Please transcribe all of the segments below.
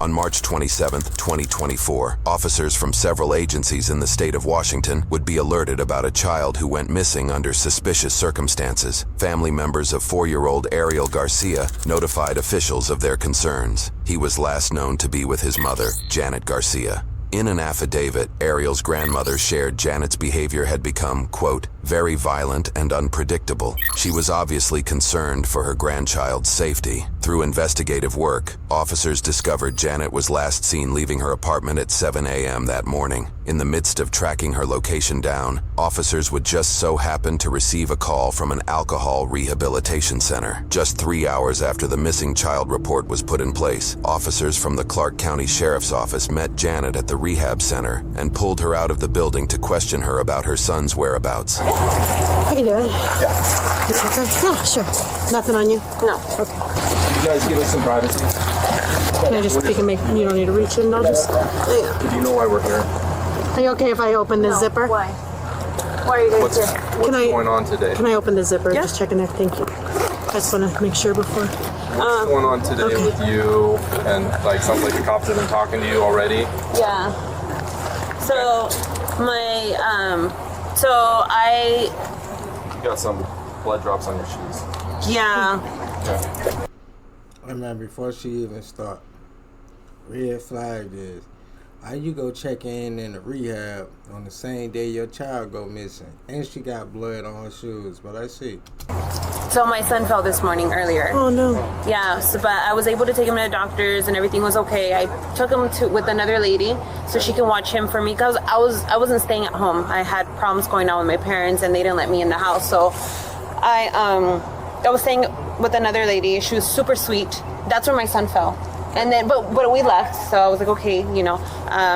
On March 27, 2024, officers from several agencies in the state of Washington would be alerted about a child who went missing under suspicious circumstances. Family members of 4-year-old Ariel Garcia notified officials of their concerns. He was last known to be with his mother, Janet Garcia. In an affidavit, Ariel's grandmother shared Janet's behavior had become, quote, very violent and unpredictable. She was obviously concerned for her grandchild's safety. Through investigative work, officers discovered Janet was last seen leaving her apartment at 7 a.m. that morning. In the midst of tracking her location down, officers would just so happen to receive a call from an alcohol rehabilitation center. Just 3 hours after the missing child report was put in place, officers from the Clark County Sheriff's Office met Janet at the rehab center and pulled her out of the building to question her about her son's whereabouts. How you doing? Yeah. You okay? Yeah, sure. Nothing on you? No. Okay. You guys give us some privacy. Can I just, you don't need to reach in, I'll just... Yeah. Do you know why we're here? Are you okay if I open the zipper? Why? Why are you guys here? What's going on today? Can I open the zipper? Yeah. Just checking there. Thank you. I just want to make sure before. What's going on today with you? And like, sounds like the cops have been talking to you already. Yeah. So You got some blood drops on your shoes. yeah. I remember before she even start, red flag is, how you go check in the rehab on the same day your child go missing, and she got blood on her shoes? But I see. So my son fell this morning earlier. Oh no. Yeah, so, but I was able to take him to the doctors and everything was okay. I took him with another lady so she can watch him for me because I wasn't staying at home. I had problems going on with my parents and they didn't let me in the house. So I was staying with another lady. She was super sweet. That's where my son fell. And then, but we left, so I was like, okay,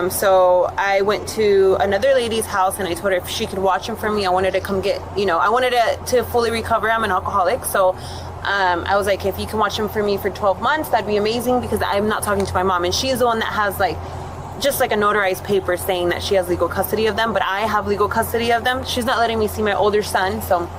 so I went to another lady's house and I told her if she could watch him for me. I wanted to come get, I wanted to fully recover. I'm an alcoholic, so I was like, if you can watch him for me for 12 months, that'd be amazing because I'm not talking to my mom, and she's the one that has just like a notarized paper saying that she has legal custody of them, but I have legal custody of them. She's not letting me see my older son, so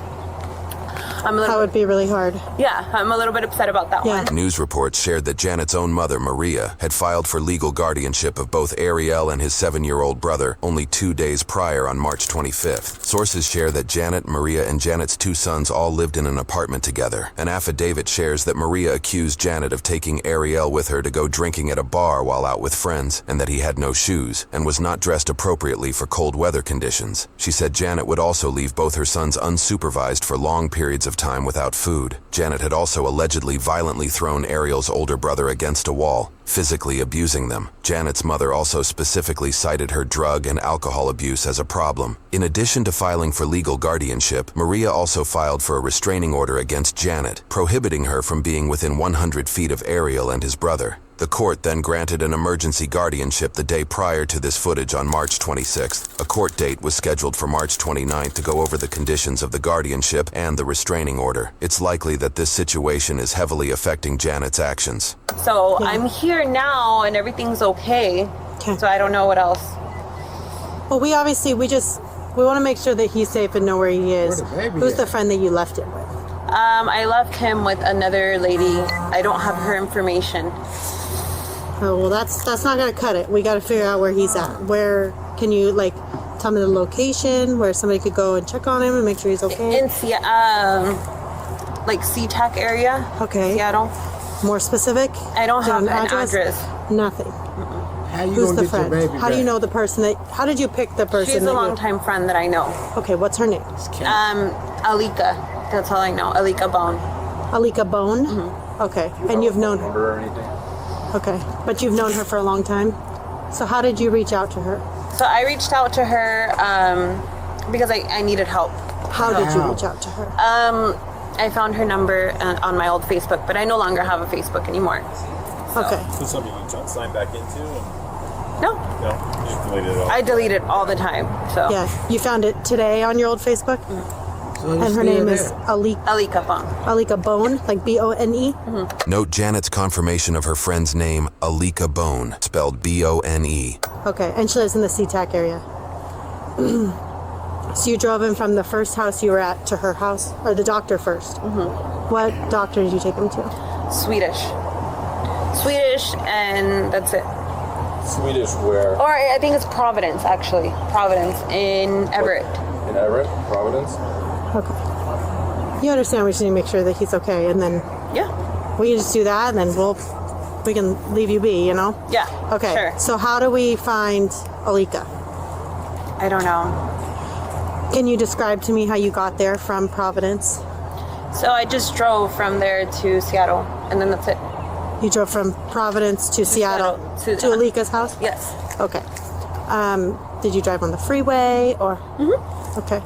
that would be really hard. Yeah, I'm a little bit upset about that one. News reports shared that Janet's own mother, Maria, had filed for legal guardianship of both Ariel and his 7-year-old brother only 2 days prior on March 25th. Sources share that Janet, Maria, and Janet's 2 sons all lived in an apartment together. An affidavit shares that Maria accused Janet of taking Ariel with her to go drinking at a bar while out with friends, and that he had no shoes and was not dressed appropriately for cold weather conditions. She said Janet would also leave both her sons unsupervised for long periods of time without food. Janet had also allegedly violently thrown Ariel's older brother against a wall, physically abusing them. Janet's mother also specifically cited her drug and alcohol abuse as a problem. In addition to filing for legal guardianship, Maria also filed for a restraining order against Janet, prohibiting her from being within 100 feet of Ariel and his brother. The court then granted an emergency guardianship the day prior to this footage on March 26th. A court date was scheduled for March 29th to go over the conditions of the guardianship and the restraining order. It's likely that this situation is heavily affecting Janet's actions. So I'm here now and everything's okay. So I don't know what else. Well, we want to make sure that he's safe and know where he is. Who's the friend that you left it with? I left him with another lady. I don't have her information. Oh, well, that's not going to cut it. We got to figure out where he's at. Where can you, tell me the location where somebody could go and check on him and make sure he's okay? In SeaTac area. Okay. Seattle. More specific? I don't have an address. Nothing. How you Who's gonna the get friend? your baby How do you back? know the person how did you pick the person? She's a longtime friend that I know. Okay, what's her name? Alika. That's all I know. Alika Bone. Alika Bone? Mm-hmm. Okay. And you've known her? Number or anything? Okay. But you've known her for a long time? So how did you reach out to her? So I reached out to her because I needed help. How did you reach out to her? I found her number on my old Facebook, but I no longer have a Facebook anymore. Okay. So something you signed back into? No. No? You just deleted it all? I delete it all the time. So Yeah. You found it today on your old Facebook? So And her name is Alika Bone. Alika Bone, like B-O-N-E? Note Janet's confirmation of her friend's name, Alika Bone, spelled B-O-N-E. Okay, and she lives in the SeaTac area. So you drove him from the first house you were at to her house, or the doctor first? Mm-hmm. What doctor did you take him to? Swedish Swedish, and that's it. Swedish where? Or I think it's Providence, actually. Providence in Everett. In Everett, Providence. Okay. You understand? We just need to make sure that he's okay, and then Yeah. we can just do that, and then we can leave you be. You know? Yeah. Okay. Sure. So how do we find Alika? I don't know. Can you describe to me how you got there from Providence? So I just drove from there to Seattle, and then that's it. You drove from Providence to Seattle Seattle, to Alika's house? Yes. Okay. Did you drive on the freeway or? Mm-hmm. Okay.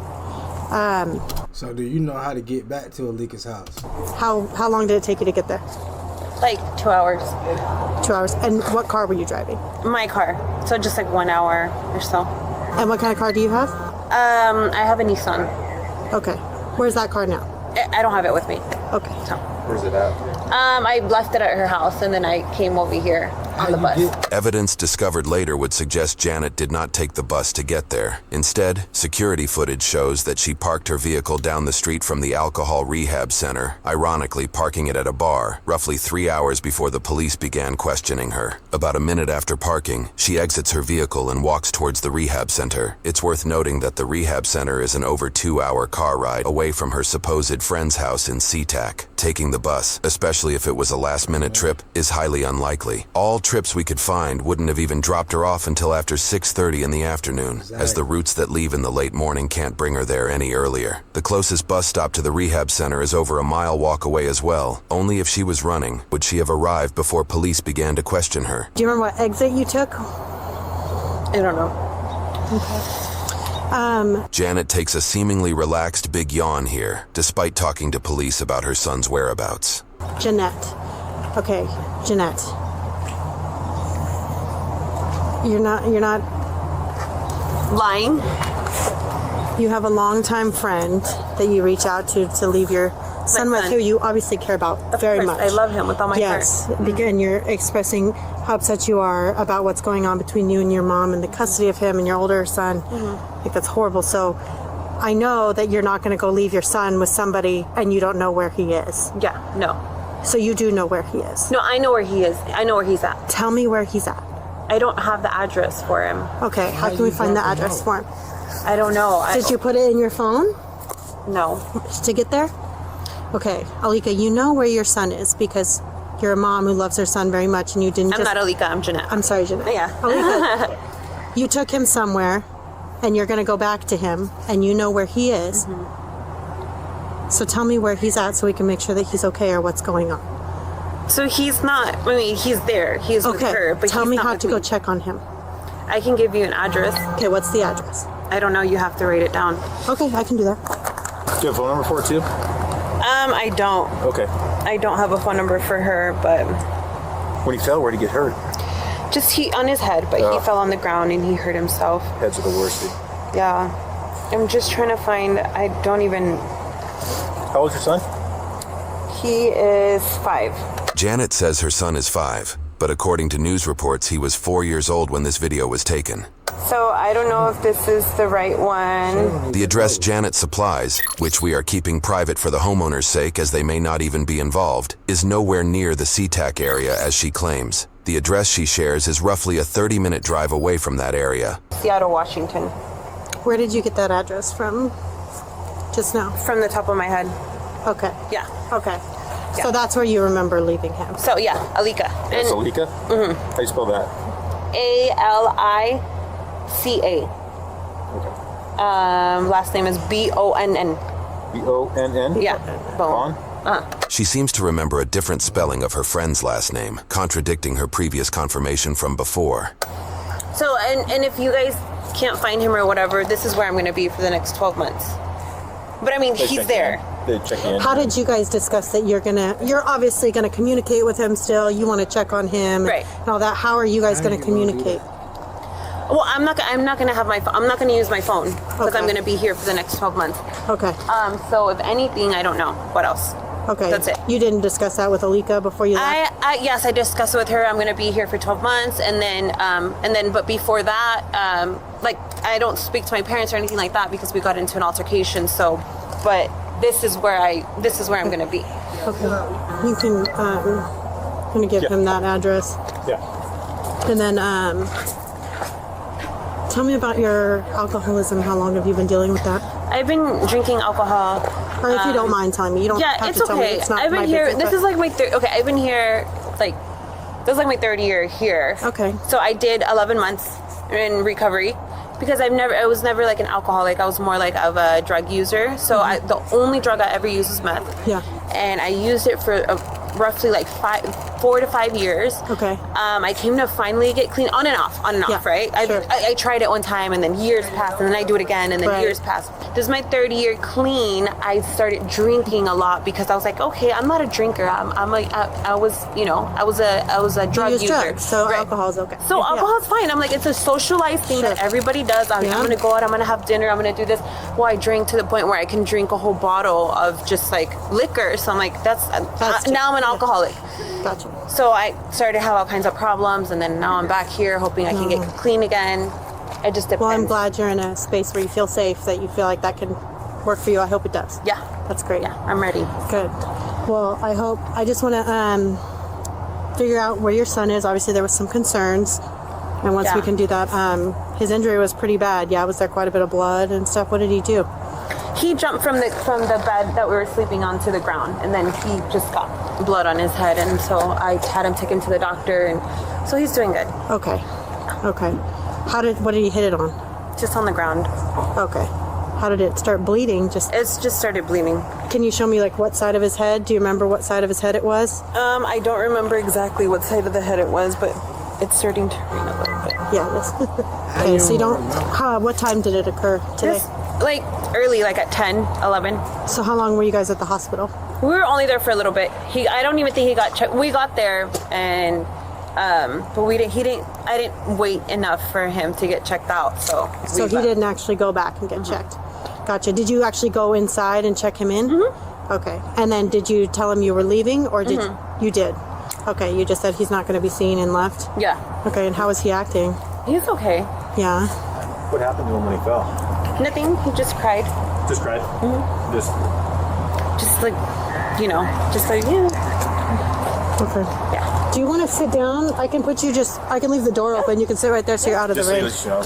So do you know how to get back to Alika's house? How long did it take you to get there? Like 2 hours. 2 hours. And what car were you driving? My car. So just like 1 hour or so. And what kind of car do you have? I have a Nissan. Okay. Where's that car now? I don't have it with me. Okay. So, Where's it at? I left it at her house, and then I came over here on the bus. Evidence discovered later would suggest Janet did not take the bus to get there. Instead, security footage shows that she parked her vehicle down the street from the alcohol rehab center, ironically parking it at a bar, roughly 3 hours before the police began questioning her. About a minute after parking, she exits her vehicle and walks towards the rehab center. It's worth noting that the rehab center is an over 2-hour car ride away from her supposed friend's house in SeaTac. Taking the bus, especially if it was a last-minute trip, is highly unlikely. All trips we could find wouldn't have even dropped her off until after 6:30 in the afternoon, as the routes that leave in the late morning can't bring her there any earlier. The closest bus stop to the rehab center is over a mile walk away as well. Only if she was running would she have arrived before police began to question her. Do you remember what exit you took? I don't know. Janet takes a seemingly relaxed big yawn here, despite talking to police about her son's whereabouts. Jeanette. Okay, Jeanette. You're not Lying. you have a longtime friend that you reach out to leave your son with, friend. who you obviously care about very course, much. I love him with all my yes, heart. and you're expressing how upset you are about what's going on between you and your mom and the custody of him and your older son. I think that's horrible. So I know that you're not going to go leave your son with somebody and you don't know where he is. Yeah. No. So you do know where he is. No, I know where he is. I know where he's at. Tell me where he's at. I don't have the address for him. Okay, how can we find the address for him? I don't know. Did you put it in your phone No. to get there? Okay, Alika, you know where your son is because you're a mom who loves her son very much and you didn't I'm not Alika. I'm Jeanette. I'm sorry, Jeanette. Yeah. Alika, you took him somewhere and you're going to go back to him and you know where he is. So tell me where he's at so we can make sure that he's okay or what's going on. So he's not. I mean, he's there. He's with Okay, her. But tell he's me not how with to me. go check on him. I can give you an address. Okay, what's the address? I don't know. You have to write it down. Okay, I can do that. Do you have a phone number for it too? I don't. Okay. I don't have a phone number for her, but When he fell, where'd he get hurt? just he on his head. But he fell on the ground and he hurt himself. Heads are the worst. Dude. Yeah. I'm just trying to find. I don't even. How old's your son? He is 5. Janet says her son is 5, but according to news reports, he was 4 years old when this video was taken. So I don't know if this is the right one. The address Janet supplies, which we are keeping private for the homeowner's sake as they may not even be involved, is nowhere near the SeaTac area as she claims. The address she shares is roughly a 30-minute drive away from that area. Seattle, Washington. Where did you get that address from just now? From the top of my head. Okay. Yeah. Okay. Yeah. So that's where you remember leaving him. So yeah, Alika. That's And Alika? Mm-hmm. How do you spell that? Alica. Okay. Last name is Bonn. B-O-N-N? Yeah. Bon? She seems to remember a different spelling of her friend's last name, contradicting her previous confirmation from before. So and if you guys can't find him or whatever, this is where I'm going to be for the next 12 months. But I mean, They he's check there. They check in. How did you guys discuss that you're obviously gonna communicate with him still, you wanna check on him Right. and all that. How are you guys gonna communicate? Well, I'm not going to have my. I'm not going to use my phone because Okay. I'm going to be here for the next 12 months. Okay. So if anything, I don't know what else. Okay. That's it. You didn't discuss that with Alika before you left? Yes, I discussed it with her. I'm going to be here for 12 months, and then, but before that, like I don't speak to my parents or anything like that because we got into an altercation. So, but this is where I'm going to be. Okay. You can I'm gonna give him that address. Yeah. And then, tell me about your alcoholism. How long have you been dealing with that? I've been drinking alcohol. Or if you don't mind telling me, you don't Yeah, have it's to tell me. okay. It's not I've been my here. business, This but- is like my okay. I've been here like this is like my third year here. Okay. So I did 11 months in recovery because I was never like an alcoholic. I was more like of a drug user. So the only drug I ever used was meth. Yeah. And I used it for roughly like 4 to 5 years. Okay. I came to finally get clean on and off, Yeah, right? sure. I tried it one time and then years passed and then I do it again and then Right. years passed. This is my third year clean. I started drinking a lot because I was like, okay, I'm not a drinker. I was a drug use user. drugs, so Right. alcohol's okay. So Yeah. alcohol's fine. I'm like, it's a socialized thing that Sure. everybody does. I'm Yeah. gonna go out, I'm gonna have dinner, I'm gonna do this. Well, I drink to the point where I can drink a whole bottle of just like liquor. So I'm like, now I'm an alcoholic. Gotcha. So I started to have all kinds of problems, and then now I'm back here hoping I can get clean again. It just depends. Well, I'm glad you're in a space where you feel safe, that you feel like that can work for you. I hope it does. Yeah, That's great. yeah, I'm ready. Good. Well, I just want to figure out where your son is. Obviously, there was some concerns. And once we Yeah. can do that, his injury was pretty bad. Yeah, was there quite a bit of blood and stuff? What did he do? He jumped from the bed that we were sleeping on to the ground, and then he just got blood on his head, and so I had him taken to the doctor, and so he's doing good. Okay. Okay. What did he hit it on? Just on the ground. Okay. How did it start bleeding? It's just started bleeding. Can you show me like what side of his head? Do you remember what side of his head it was? I don't remember exactly what side of the head it was, but it's starting to rain a little bit. Yeah. This. Okay. So you don't. What time did it occur today? Just like early, like at 10, 11. So how long were you guys at the hospital? We were only there for a little bit. I don't even think he got checked. We got there and but I didn't wait enough for him to get checked out. So So he didn't actually go back and get checked. Gotcha. Did you actually go inside and check him in? Mm-hmm. Okay. And then did you tell him you were leaving, or did you did? Okay. You just said he's not going to be seen and left. Yeah. Okay. And how was he acting? He's okay. Yeah. What happened to him when he fell? Nothing. He just cried. Just cried? Just Just like, just like, yeah. Okay. Yeah. Do you want to sit down? I can leave the door open. You can sit right there so you're out of the so you range. know,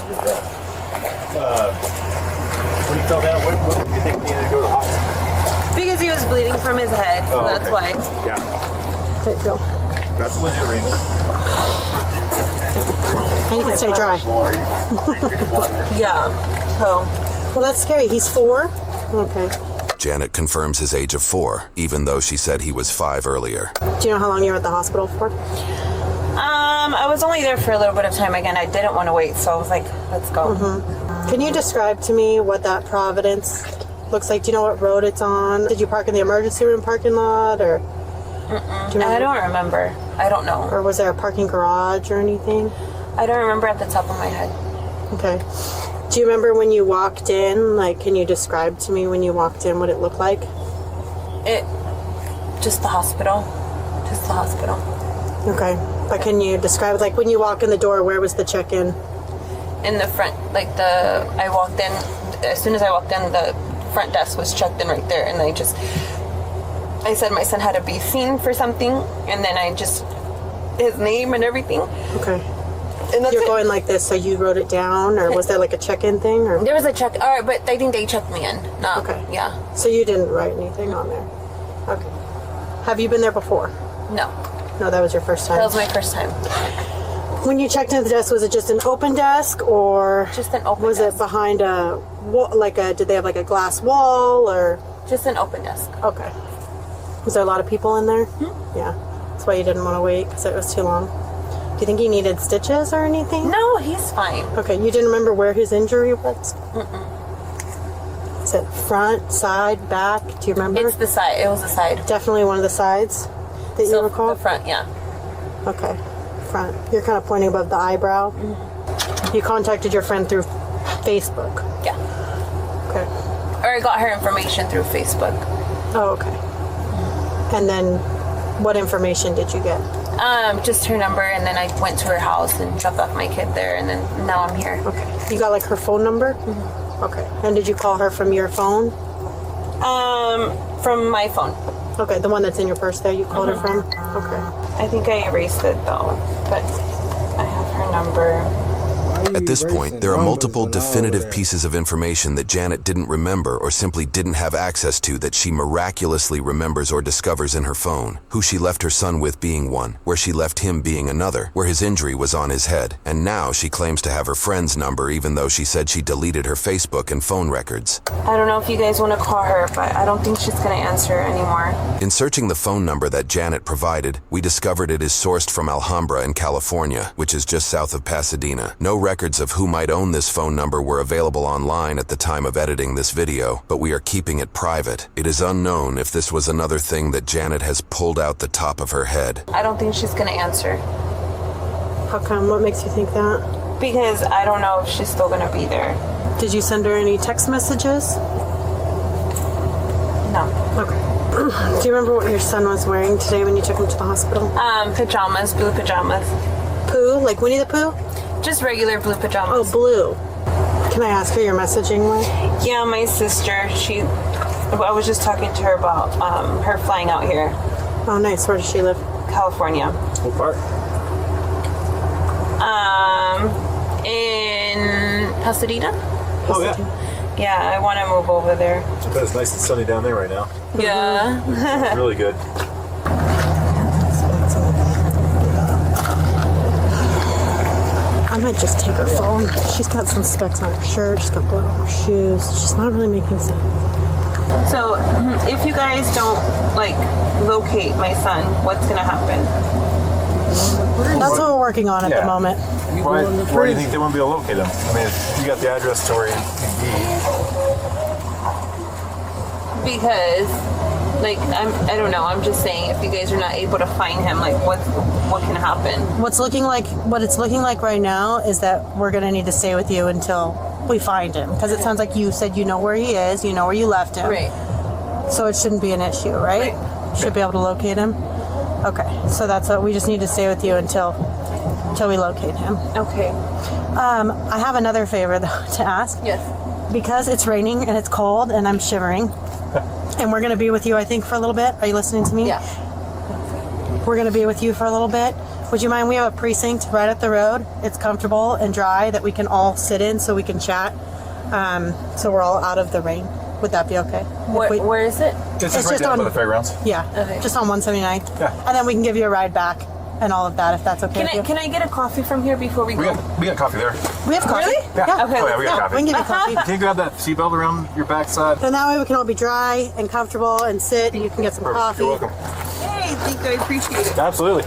when he fell down, what did you think he needed to go to the hospital? Because he was bleeding from his head. Oh, That's okay. why. Yeah, Okay, go. that's a legit reason. And you can stay dry. Yeah. So. Well, that's scary. He's 4? Okay. Janet confirms his age of 4, even though she said he was 5 earlier. Do you know how long you were at the hospital for? I was only there for a little bit of time. Again, I didn't want to wait, so I was like, let's go. Can you describe to me what that Providence looks like? Do you know what road it's on? Did you park in the emergency room parking lot, or? Do you remember? I don't remember. I don't know. Or was there a parking garage or anything? I don't remember at the top of my head. Okay. Do you remember when you walked in? Like, can you describe to me when you walked in what it looked like? Just the hospital. Just the hospital. Okay. But can you describe, like, when you walk in the door, where was the check-in? In the front, I walked in, as soon as I walked in, the front desk was checked in right there, and I said my son had to be seen for something, and then his name and everything. Okay. And that's You're it. going like this, so you wrote it down, or was there like a check-in thing? Or There was a check, alright, but I think they checked me in. No, Okay. Yeah. So you didn't write anything on there? Okay. Have you been there before? No. No, that was your first time. That was my first time. When you checked into the desk, was it just an open desk, or Just an open was desk. it behind a wall? Did they have like a glass wall, or? Just an open desk. Okay. Was there a lot of people in there? Yeah. That's why you didn't want to wait, because it was too long. Do you think he needed stitches or anything? No, he's fine. Okay. You didn't remember where his injury was? Is it front, side, back? Do you remember? It's the side. It was the side. Definitely one of the sides that you recall? The front, yeah. Okay. Front. You're kind of pointing above the eyebrow. You contacted your friend through Facebook. Yeah. Okay. Or I got her information through Facebook. Oh, okay. And then what information did you get? Just her number, and then I went to her house and dropped off my kid there, and then now I'm here. Okay. You got like her phone number? Okay. And did you call her from your phone? From my phone. Okay, the one that's in your purse there, you called her from? Okay. I think I erased it though, but I have her number. At this point, there are multiple definitive pieces of information that Janet didn't remember or simply didn't have access to that she miraculously remembers or discovers in her phone. Who she left her son with being one, where she left him being another, where his injury was on his head. And now she claims to have her friend's number even though she said she deleted her Facebook and phone records. I don't know if you guys want to call her, but I don't think she's going to answer anymore. In searching the phone number that Janet provided, we discovered it is sourced from Alhambra in California, which is just south of Pasadena. No records of who might own this phone number were available online at the time of editing this video, but we are keeping it private. It is unknown if this was another thing that Janet has pulled out the top of her head. I don't think she's going to answer How come? What makes you think that? because I don't know if she's still going to be there. Did you send her any text messages? No. Okay. Do you remember what your son was wearing today when you took him to the hospital? Pajamas, blue pajamas. Pooh? Like Winnie the Pooh? Just regular blue Oh, pajamas. blue. Can I ask her your messaging was? Yeah, my sister, I was just talking to her about her flying out here, Oh, nice. Where does she live? California. What part? In Pasadena? Oh, yeah. Yeah, I want to move over there. I bet it's nice and sunny down there right now. Yeah. Really good. I might just take her phone. She's got some specks on her shirt. She's got blood on her shoes. She's not really making sense. So, if you guys don't, locate my son, what's going to happen? That's what we're working on at the moment. Why do you think they won't be able to locate him? I mean, if you got the address to where he'd be. Because, I don't know, I'm just saying, if you guys are not able to find him, what can happen? What it's looking like right now is that we're going to need to stay with you until we find him. Because it sounds like you said you know where he is, you know where you left him. Right. So it shouldn't be an issue, right? Should be able to locate him. Okay, so that's what we just need to stay with you until we locate him. Okay. I have another favor though to ask. Yes. Because it's raining and it's cold and I'm shivering, and we're going to be with you, I think, for a little bit. Are you listening to me? Yeah. We're going to be with you for a little bit. Would you mind? We have a precinct right up the road. It's comfortable and dry that we can all sit in so we can chat. So we're all out of the rain. Would that be okay? Where is it? It's just right down by on- the fairgrounds. Yeah, Okay. just on 179. Yeah. And then we can give you a ride back and all of that if that's okay with you. Can I get a coffee from here before we We go? got coffee there. We have coffee. Really? Yeah. Okay, Oh, yeah, we got coffee. We can give you coffee. Can you grab that seatbelt around your backside? And that way we can all be dry and comfortable and sit and you can get some coffee. You're welcome. Hey, thank you, I appreciate it. Absolutely.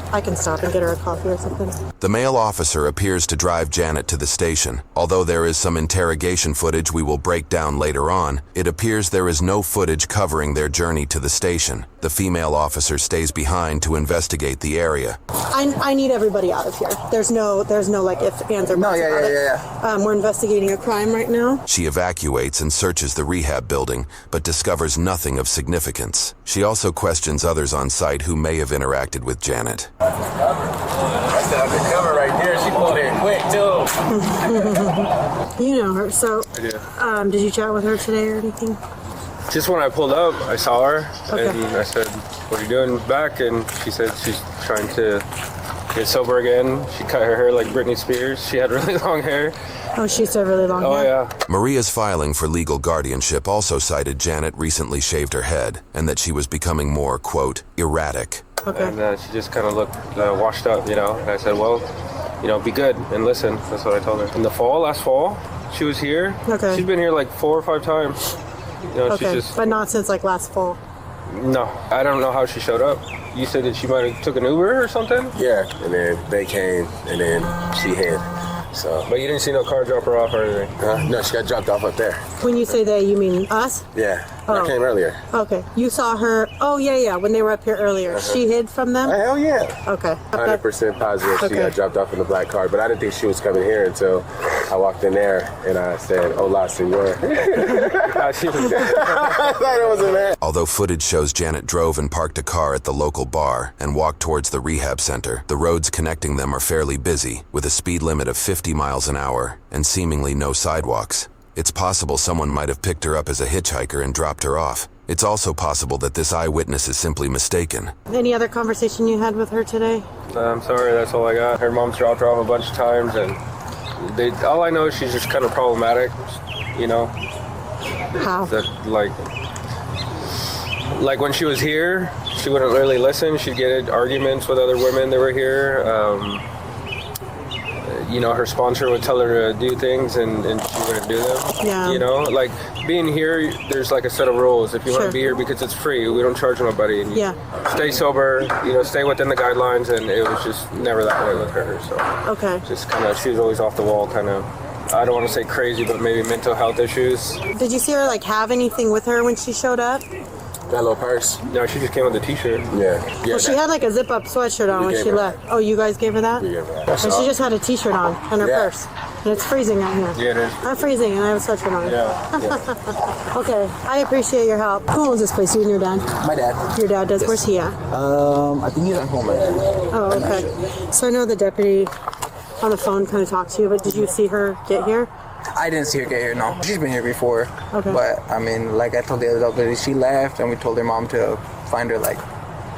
I can stop and get her a coffee or something. The male officer appears to drive Janet to the station. Although there is some interrogation footage we will break down later on, it appears there is no footage covering their journey to the station. The female officer stays behind to investigate the area. I need everybody out of here. There's no like ifs, ands, or buts about it. We're investigating a crime right now. She evacuates and searches the rehab building, but discovers nothing of significance. She also questions others on site who may have interacted with Janet. That's the undercover right there. She pulled in quick too. You know her, so I do. did you chat with her today or anything? Just when I pulled up, I saw her, Okay. and I said, "What are you doing back?" And she said she's trying to get sober again. She cut her hair like Britney Spears. She had really long hair. Oh, she used to have really long Oh hair. yeah. Maria's filing for legal guardianship also cited Janet recently shaved her head and that she was becoming more, quote, erratic. Okay. And she just kind of looked washed up, And I said, well, be good and listen. That's what I told her. In the last fall, she was here. Okay. She's been here like 4 or 5 times. Okay, She just, but not since like last fall. no, I don't know how she showed up. You said that she might have took an Uber or something? Yeah, and then they came, and then she hid. So, But you didn't see no car drop her off or anything? no, she got dropped off up there. When you say they, you mean us? Yeah, Oh. I came earlier. Okay. You saw her. Oh yeah, when they were up here earlier. She hid from them. Hell yeah. Okay. 100% positive Okay. she got dropped off in the black car, but I didn't think she was coming here until I walked in there and I said, "Hola, senor." She was I thought it was a man. Although footage shows Janet drove and parked a car at the local bar and walked towards the rehab center, the roads connecting them are fairly busy, with a speed limit of 50 miles an hour and seemingly no sidewalks. It's possible someone might have picked her up as a hitchhiker and dropped her off. It's also possible that this eyewitness is simply mistaken. Any other conversation you had with her today? I'm sorry, that's all I got. Her mom's dropped her off a bunch of times, and all I know is she's just kind of problematic, you know? How? That, like when she was here, she wouldn't really listen. She'd get in arguments with other women that were here. You know, her sponsor would tell her to do things and she wouldn't do them. Yeah. You know, like being here, there's like a set of rules. If you want Sure. to be here because it's free, we don't charge nobody. And you Yeah. stay sober, you know, stay within the guidelines, and it was just never that way with her. So Okay. just kind of, she was always off the wall, kind of, I don't want to say crazy, but maybe mental health issues. Did you see her like have anything with her when she showed up? That little purse. No, she just came with a t-shirt. Yeah. Well, she had like a zip-up sweatshirt on when gave she her left. Oh, you guys gave her that? We gave her that. And she just had a t-shirt on and her Yeah. purse. And it's freezing out here. Yeah, it is. I'm freezing and I have a sweatshirt on. Yeah. Okay, I appreciate your help. Who owns this place? You and your dad? My dad. Your dad does. Where's he at? I think he's at home right now. Oh, okay. So I know the deputy on the phone kind of talked to you, but did you see her get here? I didn't see her get here, no. She's been here before. Okay. But, I mean, like I told the other lady, she left and we told her mom to find her, like,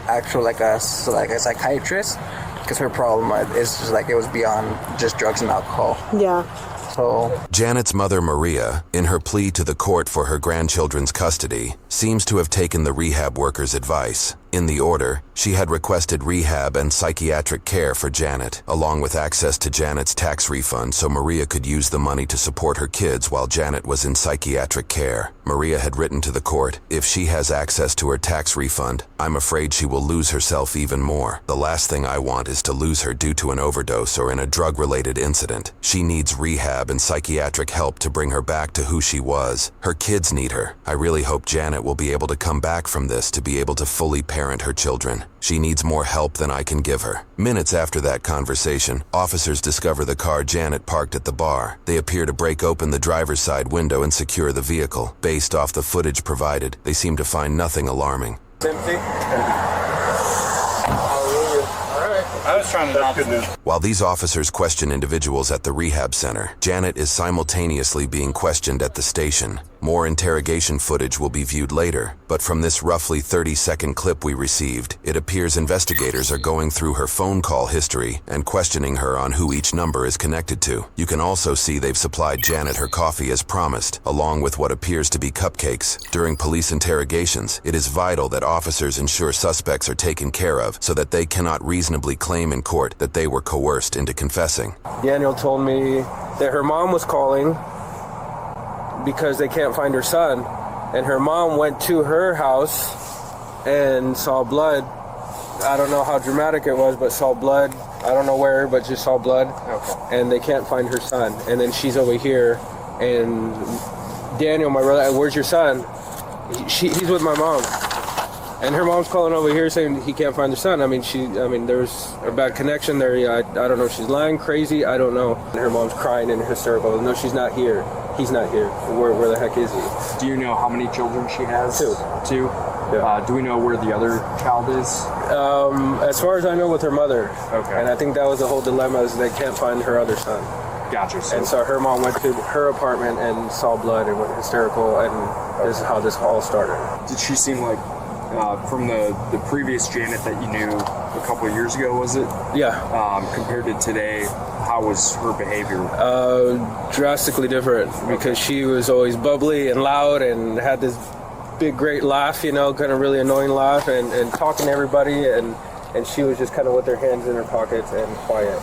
actual, like a psychiatrist. Because her problem is just, like, it was beyond just drugs and alcohol. Yeah. So, Janet's mother, Maria, in her plea to the court for her grandchildren's custody, seems to have taken the rehab worker's advice. In the order, she had requested rehab and psychiatric care for Janet, along with access to Janet's tax refund so Maria could use the money to support her kids while Janet was in psychiatric care. Maria had written to the court, if she has access to her tax refund, I'm afraid she will lose herself even more. The last thing I want is to lose her due to an overdose or in a drug-related incident. She needs rehab and psychiatric help to bring her back to who she was. Her kids need her. I really hope Janet will be able to come back from this to be able to fully parent her children. She needs more help than I can give her. Minutes after that conversation, officers discover the car Janet parked at the bar. They appear to break open the driver's side window and secure the vehicle. Based off the footage provided, they seem to find nothing alarming. Empty? I was trying to. That's good news. While these officers question individuals at the rehab center, Janet is simultaneously being questioned at the station. More interrogation footage will be viewed later, but from this roughly 30-second clip we received, it appears investigators are going through her phone call history and questioning her on who each number is connected to. You can also see they've supplied Janet her coffee as promised, along with what appears to be cupcakes. During police interrogations, it is vital that officers ensure suspects are taken care of so that they cannot reasonably claim in court that they were coerced into confessing. Daniel told me that her mom was calling because they can't find her son, and her mom went to her house and saw blood. I don't know how dramatic it was, but saw blood. I don't know where, but just saw blood. Okay. And they can't find her son. And then she's over here, and Daniel, my brother, where's your son? He's with my mom. And her mom's calling over here saying he can't find her son. I mean, there's a bad connection there. I don't know if she's lying, crazy, I don't know. And her mom's crying and hysterical. No, she's not here. He's not here. Where the heck is he? Do you know how many children she has? Two. Yeah. Do we know where the other child is? As far as I know, with her mother. Okay. And I think that was the whole dilemma, is they can't find her other son. Gotcha. And so her mom went to her apartment and saw blood and went hysterical, and this is how this all started. Did she seem like, from the previous Janet that you knew a couple of years ago, was it? Yeah. Compared to today, how was her behavior? Drastically different, because she was always bubbly and loud and had this big, great laugh, kind of really annoying laugh, and talking to everybody, and she was just kind of with her hands in her pockets and quiet,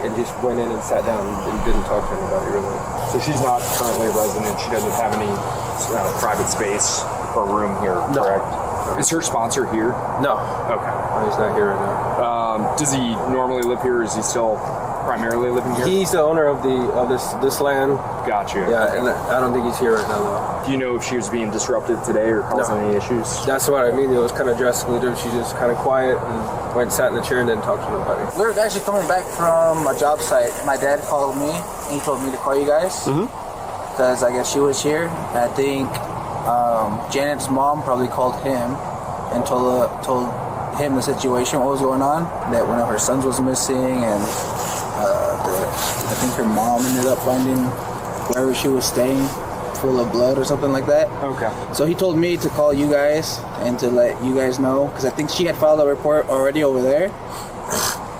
and just went in and sat down and didn't talk to anybody really. So she's not currently a resident. She doesn't have any private space or room here, No. correct? Is her sponsor here? No. Okay. He's not here right now. Does he normally live here, or is he still primarily living here? He's the owner of this land. Gotcha. Yeah, and I don't think he's here right now though. Do you know if she was being disruptive today or causing any issues? That's what I mean. It was kind of drastically different. She just kind of quiet and went, sat in the chair, and didn't talk to nobody. we were actually coming back from a job site. My dad called me and he told me to call you guys. Because I guess she was here. I think Janet's mom probably called him and told him the situation, what was going on, that one of her sons was missing, and I think her mom ended up finding wherever she was staying full of blood or something like that. Okay. So he told me to call you guys and to let you guys know, because I think she had filed a report already over there.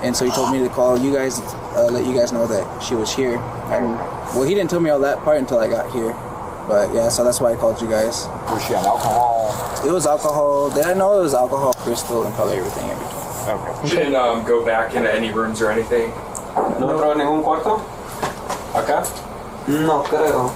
And so he told me to call you guys, let you guys know that she was here. And well, he didn't tell me all that part until I got here. But yeah, so that's why I called you guys. Was she on alcohol? It was alcohol. Did I know it was alcohol, crystal, and probably everything in between. Okay. She didn't go back into any rooms or anything? No entró a ningún cuarto? Acá? No creo.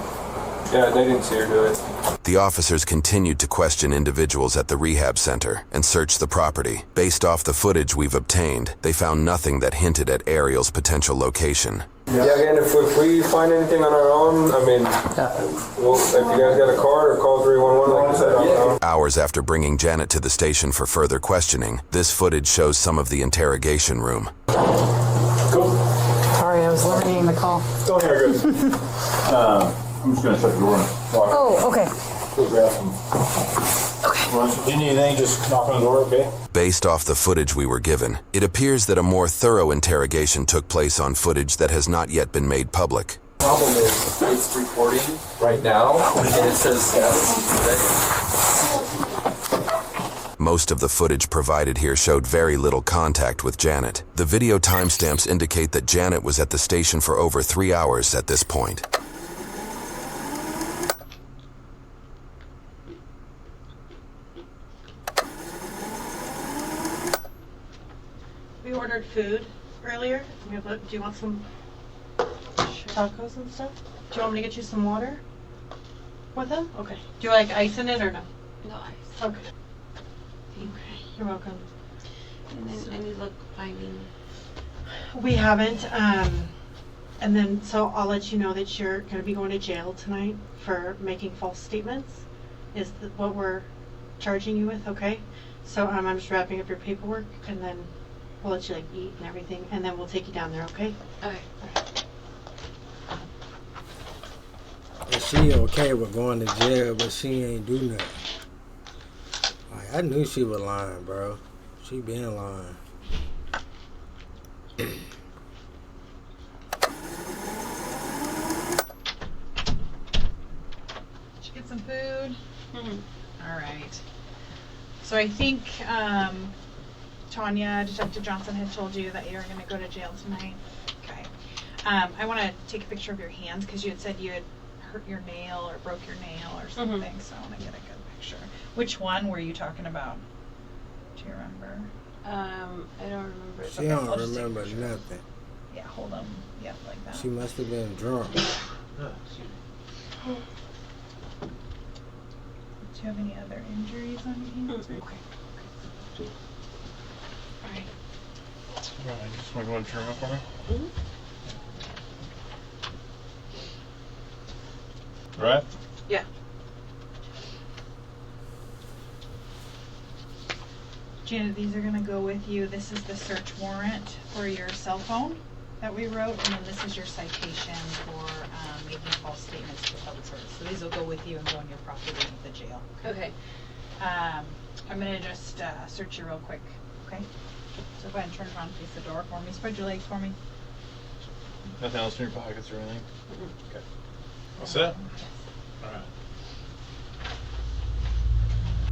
Yeah, they didn't see her do it. The officers continued to question individuals at the rehab center and search the property. Based off the footage we've obtained, they found nothing that hinted at Ariel's potential location. Yeah, again, if we find anything on our own, I mean, well, if you guys got a card or call 311, like I said, I'll Hours after bringing Janet to the station for further questioning, this footage shows some of the interrogation room. Sorry, I was learning the call. Go ahead, good. I'm just gonna shut the door and walk. Oh, okay. Go grab some. Well, if you need anything, just knock on the door, okay? Based off the footage we were given, it appears that a more thorough interrogation took place on footage that has not yet been made public. Problem is, it's recording right now, and it says Most of the footage provided here showed very little contact with Janet. The video timestamps indicate that Janet was at the station for over 3 hours at this point. We ordered food earlier. Do you want some tacos and stuff? Do you want me to get you some water with them? Okay. Do you like ice in it or no? No ice. Okay. You're welcome. And then any look finding. We haven't. And then, so I'll let you know that you're going to be going to jail tonight for making false statements. Is what we're charging you with, okay? So I'm just wrapping up your paperwork, and then we'll let you like eat and everything, and then we'll take you down there, okay? Okay. And she okay with going to jail, but she ain't do nothing. Like, I knew she was lying, bro. She been lying. Did you get some food? Mm-hmm. All right. So I think Tanya, Detective Johnson had told you that you were going to go to jail tonight. Okay. I want to take a picture of your hands because you had said you had hurt your nail or broke your nail or something. Mm-hmm. So I want to get a good picture. Which one were you talking about? Do you remember? I don't remember. She Okay, don't I'll just take a remember picture. nothing. Yeah, hold them. Yep, like that. She must have been drunk. Do you have any other injuries on your hands? Mm-mm. Okay. All right. Right, just want to go and turn up for me? Right? Yeah. Janet, these are going to go with you. This is the search warrant for your cell phone that we wrote, and then this is your citation for making false statements to the public service. So these will go with you and go on your property at the jail. Okay. I'm going to just search you real quick, okay? So go ahead and turn around and face the door for me. Spread your legs for me. Nothing else in your pockets or anything? Okay. All set? All right.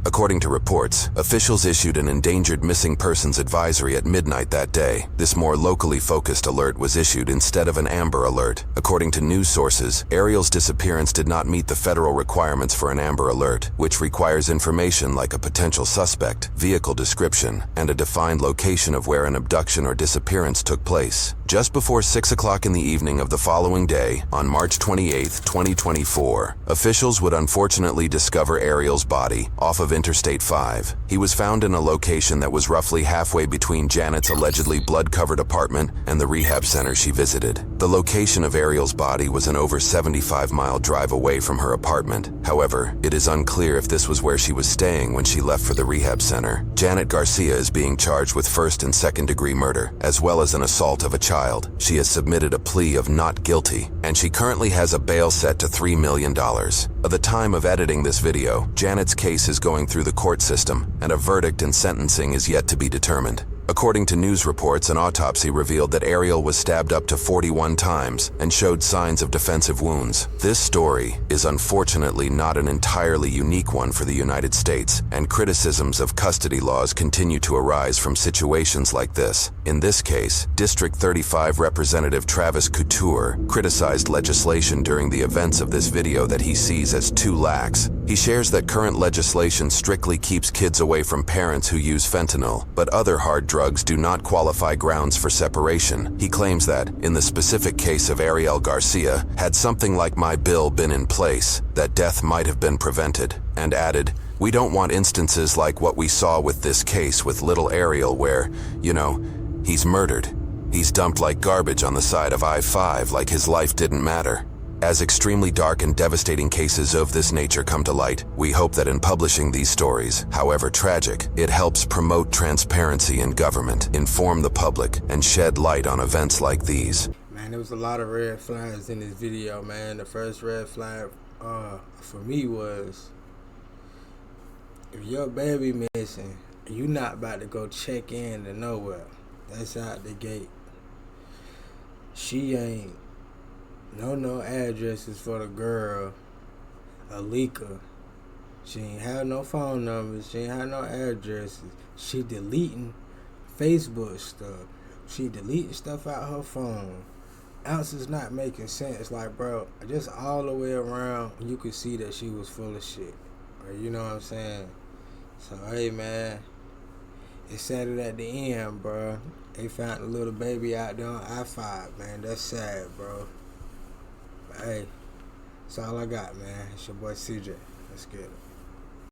According to reports, officials issued an endangered missing persons advisory at midnight that day. This more locally focused alert was issued instead of an Amber Alert. According to news sources, Ariel's disappearance did not meet the federal requirements for an Amber Alert, which requires information like a potential suspect, vehicle description, and a defined location of where an abduction or disappearance took place. Just before 6 o'clock in the evening of the following day, on March 28, 2024, officials would unfortunately discover Ariel's body off of Interstate 5. He was found in a location that was roughly halfway between Janet's allegedly blood-covered apartment and the rehab center she visited. The location of Ariel's body was an over 75-mile drive away from her apartment. However, it is unclear if this was where she was staying when she left for the rehab center. Janet Garcia is being charged with first and second-degree murder, as well as an assault of a child. She has submitted a plea of not guilty, and she currently has a bail set to $3 million. At the time of editing this video, Janet's case is going through the court system, and a verdict and sentencing is yet to be determined. According to news reports, an autopsy revealed that Ariel was stabbed up to 41 times and showed signs of defensive wounds. This story is unfortunately not an entirely unique one for the United States, and criticisms of custody laws continue to arise from situations like this. In this case, District 35 Representative Travis Couture criticized legislation during the events of this video that he sees as too lax. He shares that current legislation strictly keeps kids away from parents who use fentanyl, but other hard drugs do not qualify grounds for separation. He claims that, in the specific case of Ariel Garcia, had something like my bill been in place, that death might have been prevented, and added, "We don't want instances like what we saw with this case with little Ariel where, he's murdered. He's dumped like garbage on the side of I-5 like his life didn't matter." As extremely dark and devastating cases of this nature come to light, we hope that in publishing these stories, however tragic, it helps promote transparency in government, inform the public, and shed light on events like these. Man, there was a lot of red flags in this video, man. The first red flag for me was, if your baby missing, you not about to go check in to nowhere. That's out the gate. She ain't no addresses for the girl, Alika. She ain't have no phone numbers. She ain't have no addresses. She deleting Facebook stuff. She deleting stuff out her phone. Ounces not making sense. Like, bro, just all the way around, you could see that she was full of shit. Or, you know what I'm saying? So, hey, man, it's sad at the end, bro. They found a little baby out there on I-5, man. That's sad, bro. Hey, that's all I got, man. It's your boy CJ. Let's get it.